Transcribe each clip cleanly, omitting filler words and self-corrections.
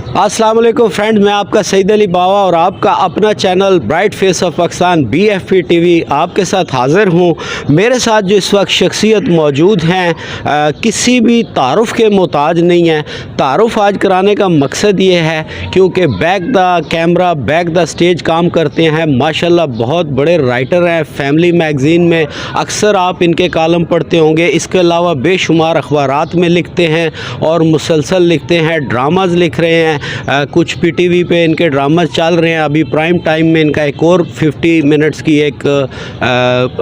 अस्सलाम वालेकुम फ्रेंड, मैं आपका सईद अली बावा और आपका अपना channel bright face of Pakistan BFP TV आपके साथ हाज़िर हूँ। मेरे साथ जो इस वक्त शख्सियत मौजूद हैं किसी भी तारुफ़ के मोहताज नहीं है। तारुफ़ आज कराने का मकसद ये है क्योंकि back the camera back the stage काम करते हैं। माशाल्लाह बहुत बड़े राइटर हैं। फैमिली मैगज़ीन में अक्सर आप इनके कालम पढ़ते होंगे। इसके अलावा बेशुमार अखबारात में लिखते हैं और मुसलसल लिखते हैं, ड्रामाज़ लिख रहे हैं। कुछ PTV पे इनके ड्रामास चल रहे हैं। अभी प्राइम टाइम में इनका एक और 50 मिनट्स की एक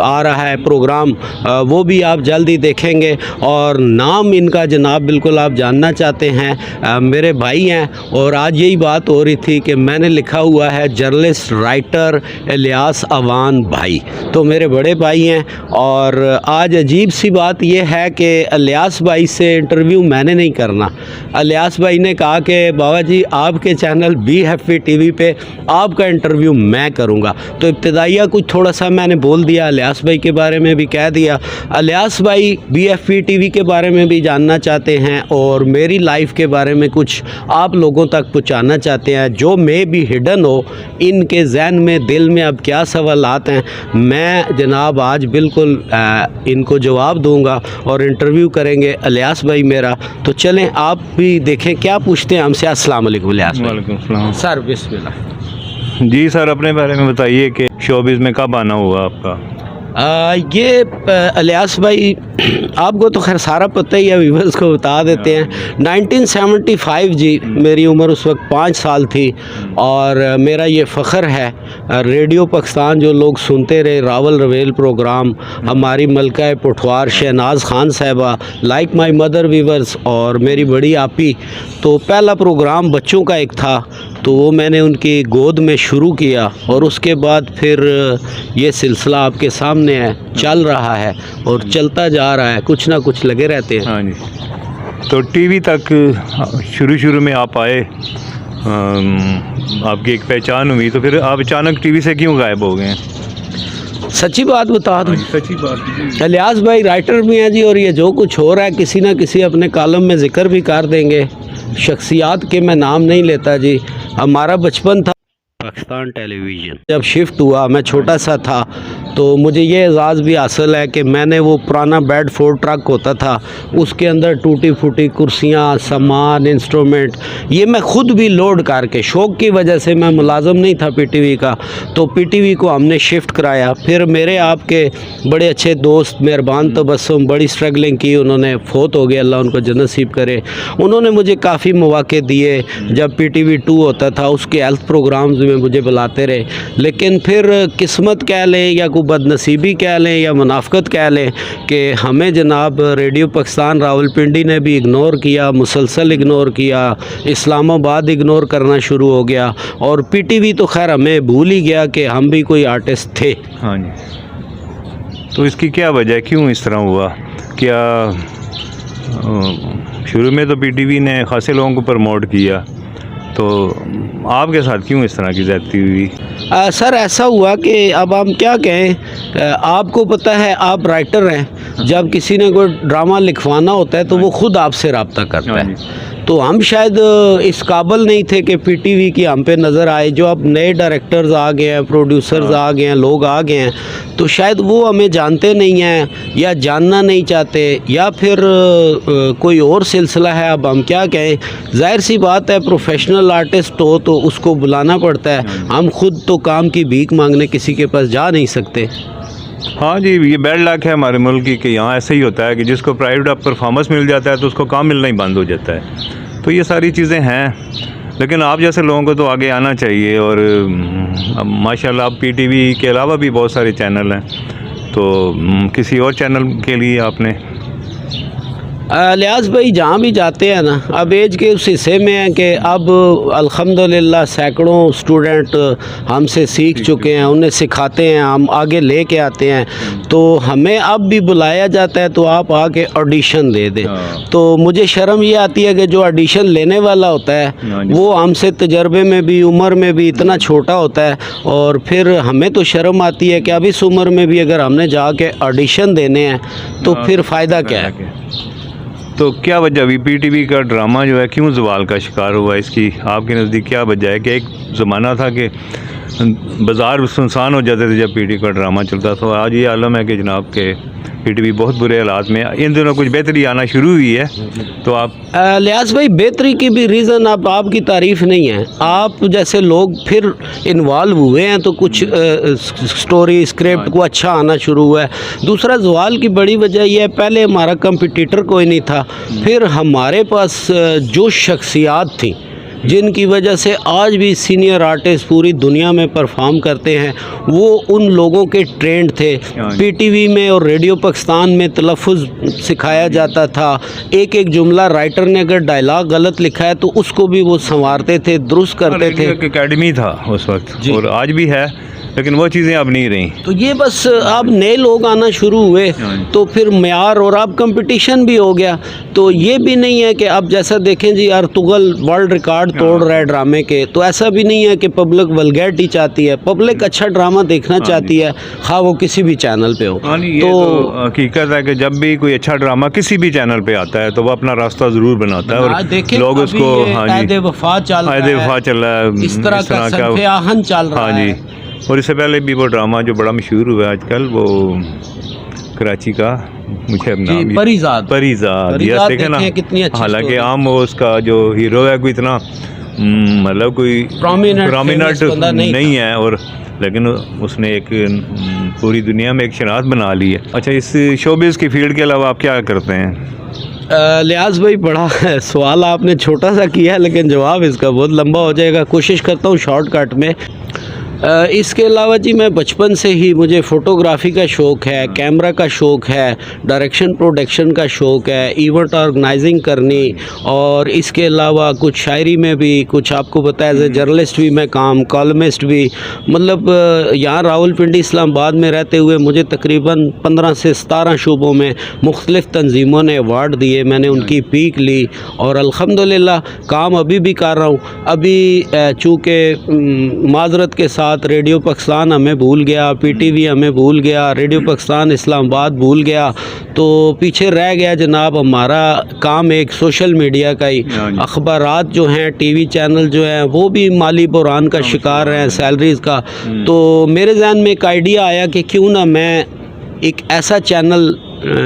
आ रहा है प्रोग्राम, वो भी आप जल्दी देखेंगे। और नाम इनका जनाब बिल्कुल आप जानना चाहते हैं, मेरे भाई हैं। और आज यही बात हो रही थी कि मैंने लिखा हुआ है जर्नलिस्ट राइटर इलियास अवान भाई, तो मेरे बड़े भाई हैं। और आज अजीब सी बात यह है कि इलियास भाई से इंटरव्यू मैंने नहीं करना। इलियास भाई ने कहा कि बाबा जी आपके चैनल BFP TV पे आपका इंटरव्यू मैं करूंगा। तो इब्तिदाइया कुछ थोड़ा सा मैंने बोल दिया, इलियास भाई के बारे में भी कह दिया। इलियास भाई BFP TV के बारे में भी जानना चाहते हैं और मेरी लाइफ के बारे में कुछ आप लोगों तक पहुंचाना चाहते हैं जो मे भी हिडन हो इनके जहन में, दिल में अब क्या सवालात हैं। मैं जनाब आज बिल्कुल इनको जवाब दूंगा और इंटरव्यू करेंगे इलियास भाई मेरा। तो चलें आप भी देखें क्या पूछते हैं हमसे। अस्सलाम वालेकुम इलियास भाई। वालेकुम सलाम सर बिस्मिल्लाह। जी सर, अपने बारे में बताइए कि शोबिज़ में कब आना हुआ आपका? ये इलियास भाई आपको तो खैर सारा पता ही है, व्यूअर्स को बता देते हैं। 1975 जी, मेरी उम्र उस वक्त 5 साल थी और मेरा ये फ़ख्र है रेडियो पाकिस्तान जो लोग सुनते रहे, रावल रवेल प्रोग्राम, हमारी मलका पुठवार शहनाज खान साहिबा, लाइक माई मदर व्यूअर्स और मेरी बड़ी आपी। तो पहला प्रोग्राम बच्चों का एक था, तो वो मैंने उनकी गोद में शुरू किया और उसके बाद फिर ये सिलसिला आपके सामने है, चल रहा है और चलता जा रहा है, कुछ ना कुछ लगे रहते हैं। हाँ जी। तो TV तक शुरू में आप आए, आपकी एक पहचान हुई, तो फिर आप अचानक TV से क्यों गायब हो गए? सच्ची बात बता दूं, सच्ची बात। इलियास भाई राइटर भी हैं जी और ये जो कुछ हो रहा है किसी ना किसी अपने कॉलम में ज़िक्र भी कर देंगे। शख्सियात के मैं नाम नहीं लेता जी। हमारा बचपन था पाकिस्तान टेलीविज़न, जब शिफ्ट हुआ मैं छोटा सा था तो मुझे ये एजाज़ भी हासिल है कि मैंने वो पुराना बेडफोर्ड ट्रक होता था, उसके अंदर टूटी फूटी कुर्सियाँ, सामान, इंस्ट्रूमेंट, ये मैं ख़ुद भी लोड करके, शौक़ की वजह से, मैं मुलाज़म नहीं था PTV का, तो PTV को हमने शिफ्ट कराया। फिर मेरे आपके बड़े अच्छे दोस्त मेहरबान तबस्सुम बड़ी स्ट्रगलिंग की, उन्होंने फोत हो गए, अल्लाह उनको जन्नत नसीब करे। उन्होंने मुझे काफ़ी मौके दिए, जब PTV 2 होता था उसके हेल्थ प्रोग्राम्स में मुझे बुलाते रहे। लेकिन फिर किस्मत कह लें या कोई बदनसीबी कह लें या मुनाफ़कत कह लें कि हमें जनाब रेडियो पाकिस्तान रावलपिंडी ने भी इग्नोर किया, मुसलसल इग्नोर किया, इस्लामाबाद इग्नोर करना शुरू हो गया और PTV तो खैर हमें भूल ही गया कि हम भी कोई आर्टिस्ट थे। हाँ जी। तो इसकी क्या वजह, क्यों इस तरह हुआ? क्या शुरू में तो PTV ने खासे लोगों को प्रमोट किया, तो आपके साथ क्यों इस तरह की ज़्यादती हुई? सर ऐसा हुआ कि अब हम क्या कहें, आपको पता है आप राइटर हैं, जब किसी ने कोई ड्रामा लिखवाना होता है तो वो ख़ुद आपसे रब्ता करता है। तो हम शायद इस काबिल नहीं थे कि PTV की हम पे नज़र आए। जो अब नए डायरेक्टर्स आ गए हैं, प्रोड्यूसर्स आ गए हैं, लोग आ गए हैं, तो शायद वो हमें जानते नहीं हैं या जानना नहीं चाहते या फिर कोई और सिलसिला है। अब हम क्या कहें, जाहिर सी बात है प्रोफेशनल आर्टिस्ट हो तो उसको बुलाना पड़ता है। हम खुद तो काम की भीख मांगने किसी के पास जा नहीं सकते। हाँ जी, ये बैड लक है हमारे मुल्क की कि यहाँ ऐसे ही होता है कि जिसको प्राइवेट परफॉर्मेंस मिल जाता है तो उसको काम मिलना ही बंद हो जाता है। तो ये सारी चीज़ें हैं, लेकिन आप जैसे लोगों को तो आगे आना चाहिए। और माशाल्लाह अब PTV के अलावा भी बहुत सारे चैनल हैं, तो किसी और चैनल के लिए आपने? इलियास भाई जहाँ भी जाते हैं ना, अब एज के उस हिस्से में हैं कि अब अल्हम्दुलिल्लाह सैकड़ों स्टूडेंट हमसे सीख चुके हैं, उन्हें सिखाते हैं, हम आगे ले कर आते हैं। तो हमें अब भी बुलाया जाता है तो आप आके ऑडिशन दे दें। तो मुझे शर्म ये आती है कि जो ऑडिशन लेने वाला होता है वो हमसे तजर्बे में भी, उम्र में भी इतना छोटा होता है, और फिर हमें तो शर्म आती है कि अब इस उम्र में भी अगर हमने जाके ऑडिशन देने हैं तो फिर फ़ायदा क्या है। तो क्या वजह अभी पीटीवी का ड्रामा जो है क्यों ज़वाल का शिकार हुआ, इसकी आपके नज़दीक क्या वजह है? कि एक ज़माना था कि बाज़ार सुनसान हो जाते थे जब पीटीवी का ड्रामा चलता था, आज ये आलम है कि जनाब के पीटीवी बहुत बुरे हालात में। इन दिनों कुछ बेहतरी आना शुरू हुई है, तो आप लियाज़ भाई बेहतरी की भी रीज़न अब आपकी तारीफ़ नहीं है, आप जैसे लोग फिर इन्वॉल्व हुए हैं तो कुछ स्टोरी स्क्रिप्ट को अच्छा आना शुरू हुआ है। दूसरा ज़वाल की बड़ी वजह यह है, पहले हमारा कंपटीटर कोई नहीं था, फिर हमारे पास जो शख्सियात थी जिनकी वजह से आज भी सीनियर आर्टिस्ट पूरी दुनिया में परफॉर्म करते हैं, वो उन लोगों के ट्रेंड थे। पीटीवी में और रेडियो पाकिस्तान में तलफ़ुज़ सिखाया जाता था, एक एक जुमला राइटर ने अगर डायलॉग गलत लिखा है तो उसको भी वो संवारते थे, दुरुस्त करते थे। एकेडमी था उस वक्त और आज भी है, लेकिन वो चीज़ें अब नहीं रही। तो ये बस अब नए लोग आना शुरू हुए तो फिर म्यार और अब कंपटीशन भी हो गया। तो ये भी नहीं है कि अब जैसा देखें जी अर्तुगल वर्ल्ड रिकॉर्ड तोड़ रहा है ड्रामे के, तो ऐसा भी नहीं है कि पब्लिक वल्गैरिटी चाहती है, पब्लिक अच्छा ड्रामा देखना चाहती है, हाँ वो किसी भी चैनल पे हो। तो हकीकत है कि जब भी कोई अच्छा ड्रामा किसी भी चैनल पे आता है तो वो अपना रास्ता ज़रूर बनाता है और लोग उसको ऐदे वफा चल रहा है, इस तरह का सल्फ़े आहन चल रहा है। और इससे पहले भी वो ड्रामा जो बड़ा मशहूर हुआ है आजकल, वो कराची का, मुझे अब नाम परिजाद यस, देखे ना, हालांकि आम वो उसका जो हीरो है कोई इतना मतलब कोई प्रोमिनेंट नहीं है, और लेकिन उसने एक पूरी दुनिया में एक शनाख्त बना ली है। अच्छा, इस शोबिज़ की फील्ड के अलावा आप क्या करते हैं? लियाज़ भाई बड़ा सवाल आपने छोटा सा किया है, लेकिन जवाब इसका बहुत लंबा हो जाएगा, कोशिश करता हूँ शॉर्टकट में। इसके अलावा जी मैं बचपन से ही, मुझे फ़ोटोग्राफ़ी का शौक़ है, कैमरा का शौक़ है, डायरेक्शन प्रोडक्शन का शौक़ है, इवेंट ऑर्गेनाइजिंग करनी, और इसके अलावा कुछ शायरी में भी, कुछ आपको पता है एज ए जर्नलिस्ट भी मैं काम, कॉलमिस्ट भी, मतलब यहाँ रावलपिंडी इस्लामाबाद में रहते हुए मुझे तकरीबन 15 से 17 शोबों में मुख्तलिफ़ तंजीमों ने अवार्ड दिए, मैंने उनकी पीक ली और अल्हम्दुलिल्लाह काम अभी भी कर रहा हूँ। अभी चूँकि माजरत के साथ रेडियो पाकिस्तान हमें भूल गया, पीटीवी हमें भूल गया, रेडियो पाकिस्तान इस्लामाबाद भूल गया, तो पीछे रह गया जनाब हमारा काम एक सोशल मीडिया का ही। अखबारात जो हैं, टीवी चैनल जो हैं, वो भी माली बुरान का शिकार हैं, सैलरीज़ का। तो मेरे जहन में एक आइडिया आया कि क्यों ना मैं एक ऐसा चैनल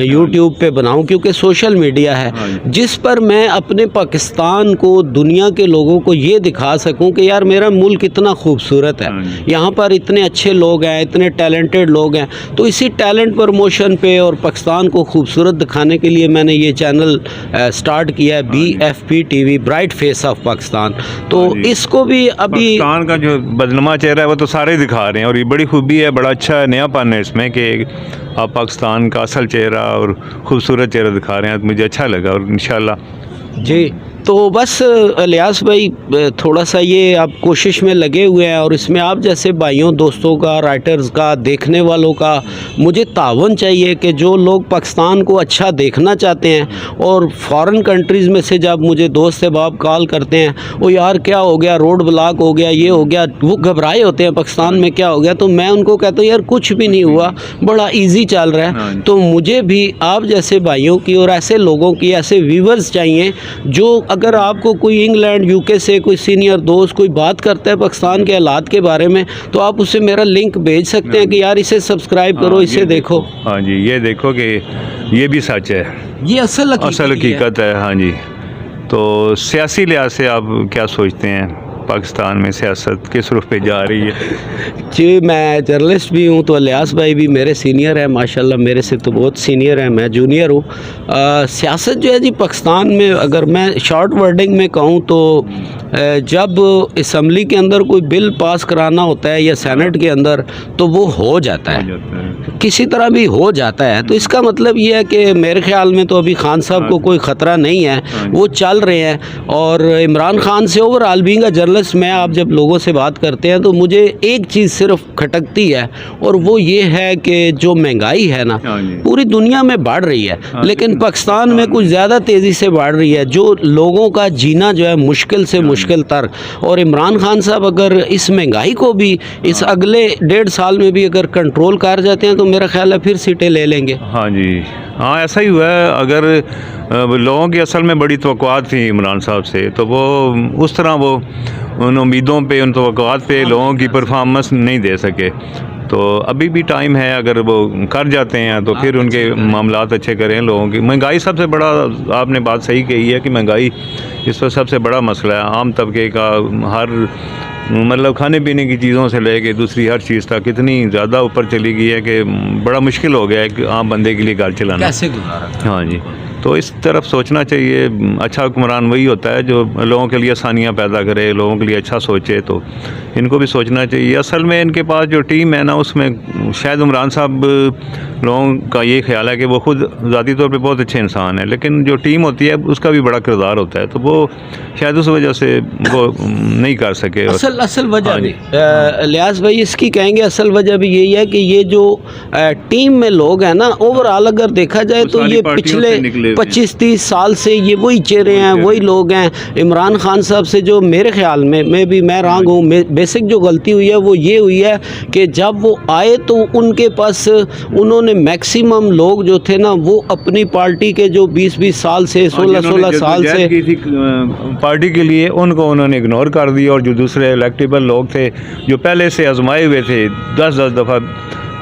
यूट्यूब पे बनाऊं, क्योंकि सोशल मीडिया है जिस पर मैं अपने पाकिस्तान को दुनिया के लोगों को ये दिखा सकूं कि यार मेरा मुल्क कितना खूबसूरत है, यहाँ पर इतने अच्छे लोग हैं, इतने टैलेंटेड लोग हैं। तो इसी टैलेंट प्रमोशन पे और पाकिस्तान को खूबसूरत दिखाने के लिए मैंने ये चैनल स्टार्ट किया है, BFP TV, bright face of Pakistan. तो इसको भी अभी पाकिस्तान का जो बदनमा चेहरा है वो तो सारे दिखा रहे हैं, और ये बड़ी खूबी है, बड़ा अच्छा नयापन है इसमें कि आप पाकिस्तान का असल चेहरा और ख़ूबसूरत चेहरा दिखा रहे हैं। तो मुझे अच्छा लगा, और इंशाल्लाह जी। तो बस इलियास भाई थोड़ा सा ये आप कोशिश में लगे हुए हैं, और इसमें आप जैसे भाइयों दोस्तों का, राइटर्स का, देखने वालों का मुझे तावन चाहिए कि जो लोग पाकिस्तान को अच्छा देखना चाहते हैं, और फॉरेन कंट्रीज़ में से जब मुझे दोस्त अहबाब कॉल करते हैं, वो यार क्या हो गया, रोड ब्लॉक हो गया, ये हो गया, वो घबराए होते हैं पाकिस्तान में क्या हो गया, तो मैं उनको कहता हूँ यार कुछ भी नहीं हुआ, बड़ा ईजी चल रहा है। तो मुझे भी आप जैसे भाइयों की और ऐसे लोगों की, ऐसे व्यूवर्स चाहिए जो, अगर आपको कोई इंग्लैंड यूके से कोई सीनियर दोस्त कोई बात करता है पाकिस्तान के हालात के बारे में, तो आप उसे मेरा लिंक भेज सकते हैं कि यार इसे सब्सक्राइब करो, इसे देखो। हाँ जी, ये देखो कि ये भी सच है, ये असल हकीकत है। हाँ जी। तो सियासी लिहाज से आप क्या सोचते हैं, पाकिस्तान में सियासत किस रुख पे जा रही है? जी, मैं जर्नलिस्ट भी हूँ, तो इलियास भाई भी मेरे सीनियर हैं, माशाल्लाह मेरे से तो बहुत सीनियर हैं, मैं जूनियर हूँ। सियासत जो है जी पाकिस्तान में, अगर मैं शॉर्ट वर्डिंग में कहूँ तो जब असम्बली के अंदर कोई बिल पास कराना होता है या सेनेट के अंदर, तो वो हो जाता है, किसी तरह भी हो जाता है। तो इसका मतलब ये है कि मेरे ख्याल में तो अभी खान साहब को कोई ख़तरा नहीं है, वो चल रहे हैं। और इमरान खान से ओवरऑल बीइंग अ जर्नलिस्ट, मैं आप जब लोगों से बात करते हैं तो मुझे एक चीज़ सिर्फ खटकती है, और वो ये है कि जो महंगाई है ना पूरी दुनिया में बढ़ रही है, लेकिन पाकिस्तान में कुछ ज़्यादा तेज़ी से बढ़ रही है, जो लोगों का जीना जो है मुश्किल से मुश्किल तर। और इमरान खान साहब अगर इस महंगाई को भी इस अगले 1.5 साल में भी अगर कंट्रोल कर जाते हैं तो मेरा ख्याल है फिर सीटें ले लेंगे। हाँ जी, हाँ ऐसा ही हुआ है। अगर लोगों की असल में बड़ी तवक्कुआत थी इमरान साहब से, तो वो उस तरह वो उन उम्मीदों पे, उन तवक्कुआत पे लोगों की परफॉर्मेंस नहीं दे सके। तो अभी भी टाइम है, अगर वो कर जाते हैं तो फिर उनके मामलात अच्छे करें। लोगों की महंगाई सबसे बड़ा, आपने बात सही कही है कि महंगाई इस वक्त सबसे बड़ा मसला है। आम तबके का हर मतलब खाने पीने की चीज़ों से लेके दूसरी हर चीज़ तक इतनी ज़्यादा ऊपर चली गई है कि बड़ा मुश्किल हो गया है कि आम बंदे के लिए घर चलाना। कैसे गुजारा? हाँ जी, तो इस तरफ सोचना चाहिए। अच्छा हुक्मरान वही होता है जो लोगों के लिए आसानियाँ पैदा करे, लोगों के लिए अच्छा सोचे। तो इनको भी सोचना चाहिए। असल में इनके पास जो टीम है ना, उसमें शायद इमरान साहब, लोगों का ये ख्याल है कि वो खुद ज़ाती तौर पे बहुत अच्छे इंसान हैं, लेकिन जो टीम होती है उसका भी बड़ा किरदार होता है। तो वो शायद उस वजह से वो नहीं कर सके। असल वजह हाँ भी जी। लियाज भाई इसकी कहेंगे, असल वजह भी यही है कि ये जो टीम में लोग हैं ना, ओवरऑल अगर देखा जाए वो तो सारी ये पार्टियों से निकले पिछले हुए हैं। 25-30 साल से ये वही चेहरे हैं, वही लोग हैं। इमरान खान साहब से जो मेरे ख्याल में मैं रंग हूँ, बेसिक जो गलती हुई है वो ये हुई है कि जब वो आए तो उनके पास उन्होंने मैक्सिमम लोग जो थे ना, वो अपनी पार्टी के जो 20-20 साल से 16-16 साल से की थी पार्टी के लिए, उनको उन्होंने इग्नोर कर दिया। और जो दूसरे इलेक्टेबल लोग थे जो पहले से आजमाए हुए थे 10-10 दफ़ा,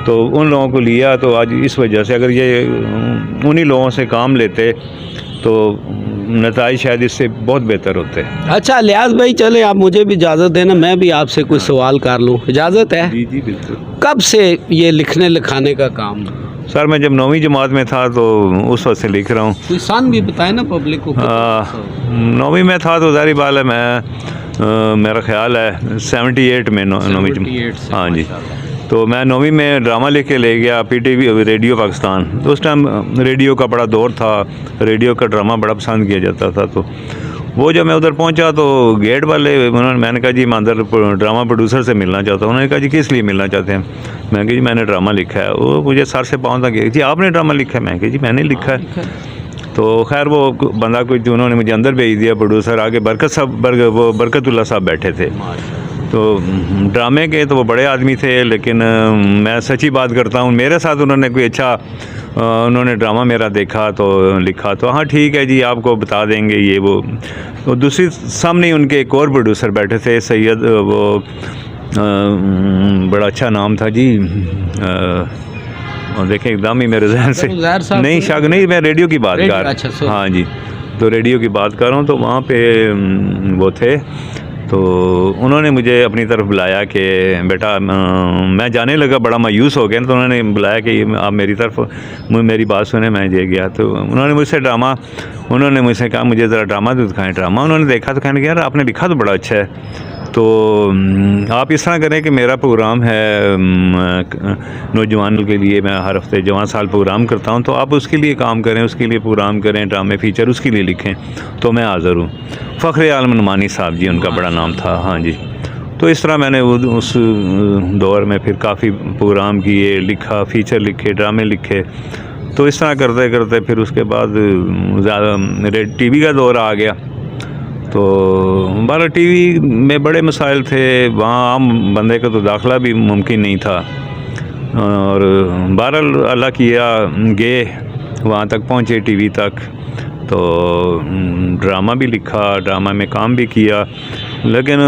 तो उन लोगों को लिया। तो आज इस वजह से अगर ये उन्हीं लोगों से काम लेते तो नताइज शायद इससे बहुत बेहतर होते। अच्छा लियाज भाई, चले आप मुझे भी इजाज़त देना, मैं भी आपसे कुछ सवाल कर लूँ, इजाज़त है? जी जी बिल्कुल। कब से ये लिखने लिखाने का काम? सर मैं जब 9वीं जमात में था तो उस वक्त से लिख रहा हूँ। कोई सान भी बताए ना पब्लिक को। 9वीं में था तो ज़ाहिर बात है, मैं मेरा ख्याल है 78 में 9वीं 78 से, हाँ जी। माशाल्लाह। तो मैं 9वीं में ड्रामा लिख के ले गया PTV रेडियो पाकिस्तान। तो उस टाइम रेडियो का बड़ा दौर था, रेडियो का ड्रामा बड़ा पसंद किया जाता था। तो वो जब मैं उधर पहुंचा तो गेट वाले मैंने कहा जी मैं अंदर ड्रामा प्रोड्यूसर से मिलना चाहता हूँ। उन्होंने कहा जी किस लिए मिलना चाहते हैं? मैं कहा जी मैंने ड्रामा लिखा है। वो मुझे सर से पाँव तक गया, जी आपने ड्रामा लिखा है? मैं कहा जी मैंने लिखा है। तो खैर वो बंदा कोई, उन्होंने मुझे अंदर भेज दिया प्रोड्यूसर। आगे वो बरकतुल्लाह साहब बैठे थे। तो ड्रामे के तो वो बड़े आदमी थे, लेकिन मैं सच्ची बात करता हूँ, मेरे साथ उन्होंने कोई अच्छा उन्होंने ड्रामा मेरा देखा तो लिखा तो हाँ ठीक है जी आपको बता देंगे ये वो। तो दूसरी सामने उनके एक और प्रोड्यूसर बैठे थे, सैयद, वो बड़ा अच्छा नाम था जी, और देखें एकदम ही मेरे जहन से नहीं, शक नहीं, मैं रेडियो की बात कर, अच्छा, हाँ जी, तो रेडियो की बात कर रहा हूँ। तो वहाँ पे वो थे, तो उन्होंने मुझे अपनी तरफ बुलाया कि बेटा, मैं जाने लगा, बड़ा मायूस हो गया। तो उन्होंने बुलाया कि आप मेरी तरफ मेरी बात सुने। मैं जे गया तो उन्होंने मुझसे कहा मुझे ज़रा ड्रामा तो दिखाएं। ड्रामा उन्होंने देखा तो कहने लगे यार आपने लिखा तो बड़ा अच्छा है। तो आप इस तरह करें कि मेरा प्रोग्राम है नौजवानों के लिए, मैं हर हफ्ते जवान साल प्रोग्राम करता हूं, तो आप उसके लिए काम करें, उसके लिए प्रोग्राम करें, ड्रामे फीचर उसके लिए लिखें। तो मैं हाज़िर हूँ। फ़ख्र आलम नुमानी साहब जी उनका बड़ा नाम था, हाँ जी। तो इस तरह मैंने उस दौर में फिर काफ़ी प्रोग्राम किए, लिखा, फीचर लिखे, ड्रामे लिखे। तो इस तरह करते करते फिर उसके बाद ज़्यादा TV का दौर आ गया। तो 12 TV में बड़े मसाइल थे, वहाँ आम बंदे का तो दाखिला भी मुमकिन नहीं था। और 12 अल्लाह किया गए, वहाँ तक पहुँचे TV तक। तो ड्रामा भी लिखा, ड्रामा में काम भी किया, लेकिन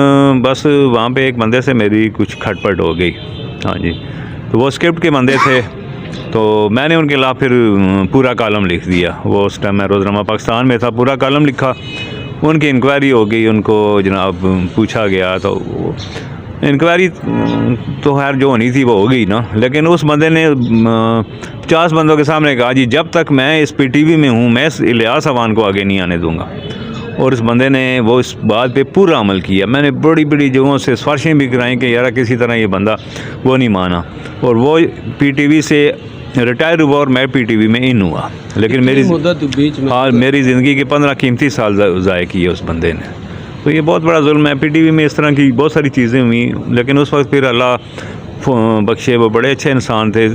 बस वहाँ पे एक बंदे से मेरी कुछ खटपट हो गई, हाँ जी। तो वो स्क्रिप्ट के बंदे थे, तो मैंने उनके खिलाफ फिर पूरा कॉलम लिख दिया। वो उस टाइम मैं रोज़नामा पाकिस्तान में था, पूरा कॉलम लिखा। उनकी इंक्वायरी हो गई, उनको जनाब पूछा गया। तो इंक्वायरी तो खैर जो होनी थी वो हो गई ना, लेकिन उस बंदे ने 50 बंदों के सामने कहा जी जब तक मैं इस PTV में हूँ मैं इस इलियास अवान को आगे नहीं आने दूँगा। और इस बंदे ने वो इस बात पे पूरा अमल किया। मैंने बड़ी बड़ी जगहों से सिफारिशें भी कराई कि यार किसी तरह ये बंदा, वो नहीं माना। और वो PTV से रिटायर हुआ और मैं PTV में इन हुआ। लेकिन मेरी मुद्दत बीच में, हाँ, मेरी ज़िंदगी के 15 कीमती साल ज़ाय किए उस बंदे ने। तो ये बहुत बड़ा जुल्म है। PTV में इस तरह की बहुत सारी चीज़ें हुई, लेकिन उस वक्त फिर अल्लाह बख्शे, वो बड़े अच्छे इंसान थे,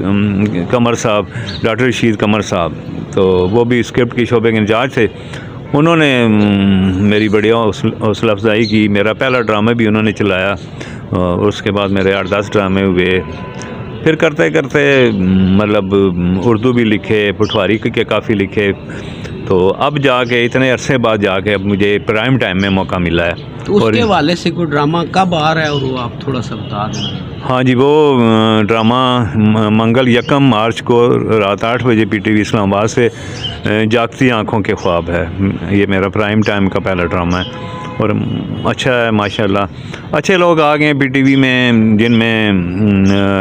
कमर साहब, डॉक्टर रशीद कमर साहब। तो वो भी स्क्रिप्ट की शोबे के इंचार्ज थे। उन्होंने मेरी बड़ी हौसला अफजाई की। मेरा पहला ड्रामा भी उन्होंने चलाया, और उसके बाद मेरे 8-10 ड्रामे हुए। फिर करते करते मतलब उर्दू भी लिखे, पटवारी के काफ़ी लिखे, तो अब जाके इतने अरसे बाद जाके अब मुझे प्राइम टाइम में मौका मिला है। तो उसके हवाले से कोई ड्रामा कब आ रहा है और वो आप थोड़ा सा बता दें। हाँ जी, वो ड्रामा मंगल 1 मार्च को रात 8 बजे PTV इस्लामाबाद से जागती आँखों के ख्वाब है। ये मेरा प्राइम टाइम का पहला ड्रामा है और अच्छा है माशाल्लाह। अच्छे लोग आ गए हैं PTV में, जिनमें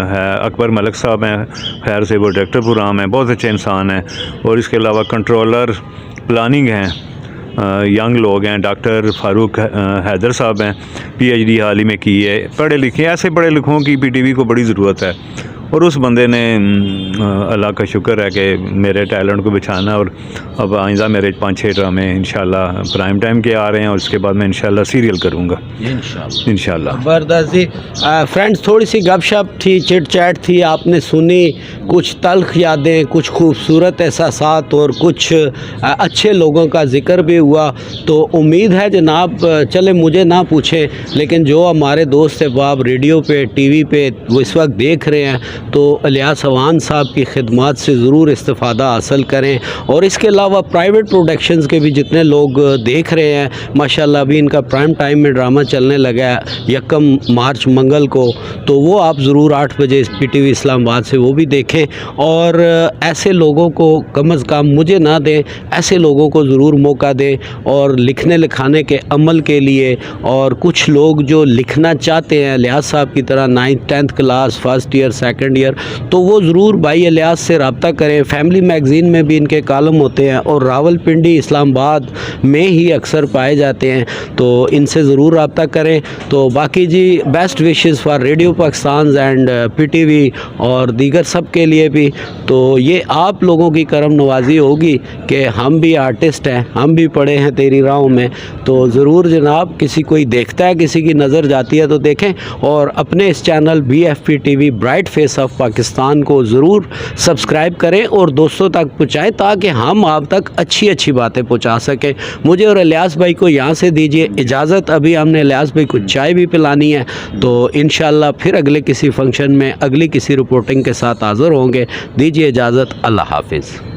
है अकबर मलिक साहब हैं, खैर से वो डायरेक्टर प्रोग्राम है, बहुत अच्छे इंसान हैं। और इसके अलावा कंट्रोलर प्लानिंग हैं, यंग लोग हैं, डॉक्टर फ़ारूक हैदर साहब हैं, PhD हाल ही में की है, पढ़े लिखे। ऐसे पढ़े लिखों की PTV को बड़ी ज़रूरत है और उस बंदे ने अल्लाह का शुक्र है कि मेरे टैलेंट को बचाना। और अब आइंदा मेरे 5-6 ड्रामे इंशाल्लाह प्राइम टाइम के आ रहे हैं और उसके बाद मैं इंशाल्लाह सीरियल करूँगा इंशाल्लाह। ज़बरदस्त जी। फ्रेंड्स, थोड़ी सी गपशप थी, चिट चैट थी, आपने सुनी कुछ तल्ख यादें, कुछ खूबसूरत एहसासात और कुछ अच्छे लोगों का जिक्र भी हुआ। तो उम्मीद है जनाब, चले मुझे ना पूछें लेकिन जो हमारे दोस्त अहबाब रेडियो पे, TV पे वो इस वक्त देख रहे हैं, तो इलियास अवान साहब की खिदमत से ज़रूर इस्तिफ़ादा हासिल करें। और इसके अलावा प्राइवेट प्रोडक्शंस के भी जितने लोग देख रहे हैं, माशाल्लाह अभी इनका प्राइम टाइम में ड्रामा चलने लगा है 1 मार्च मंगल को, तो वो आप ज़रूर 8 बजे PTV इस्लामाबाद से वो भी देखें। और ऐसे लोगों को कम से कम मुझे ना दें, ऐसे लोगों को ज़रूर मौका दें और लिखने लिखाने के अमल के लिए। और कुछ लोग जो लिखना चाहते हैं इलियास साहब की तरह 9th 10th class, first year, second year, तो वो ज़रूर भाई इलियास से रब्ता करें। फैमिली मैगज़ीन में भी इनके कालम होते हैं और रावलपिंडी इस्लामाबाद में ही अक्सर पाए जाते हैं, तो इनसे ज़रूर रब्ता करें। तो बाकी जी, best wishes for radio Pakistan and PTV और दीगर सब के लिए भी। तो ये आप लोगों की करम नवाजी होगी कि हम भी आर्टिस्ट हैं, हम भी पढ़े हैं तेरी राहों में। तो ज़रूर जनाब, किसी कोई देखता है, किसी की नज़र जाती है तो देखें और अपने इस channel BFP TV bright face of Pakistan को ज़रूर सब्सक्राइब करें और दोस्तों तक पहुँचाएँ ताकि हम आप तक अच्छी अच्छी बातें पहुँचा सकें। मुझे और इलियास भाई को यहाँ से दीजिए इजाज़त। अभी हमने इलियास भाई को चाय भी पिलानी है, तो इंशाल्लाह फिर अगले किसी फंक्शन में अगली किसी रिपोर्टिंग के साथ हाज़िर होंगे। दीजिए इजाज़त, अल्लाह हाफिज़।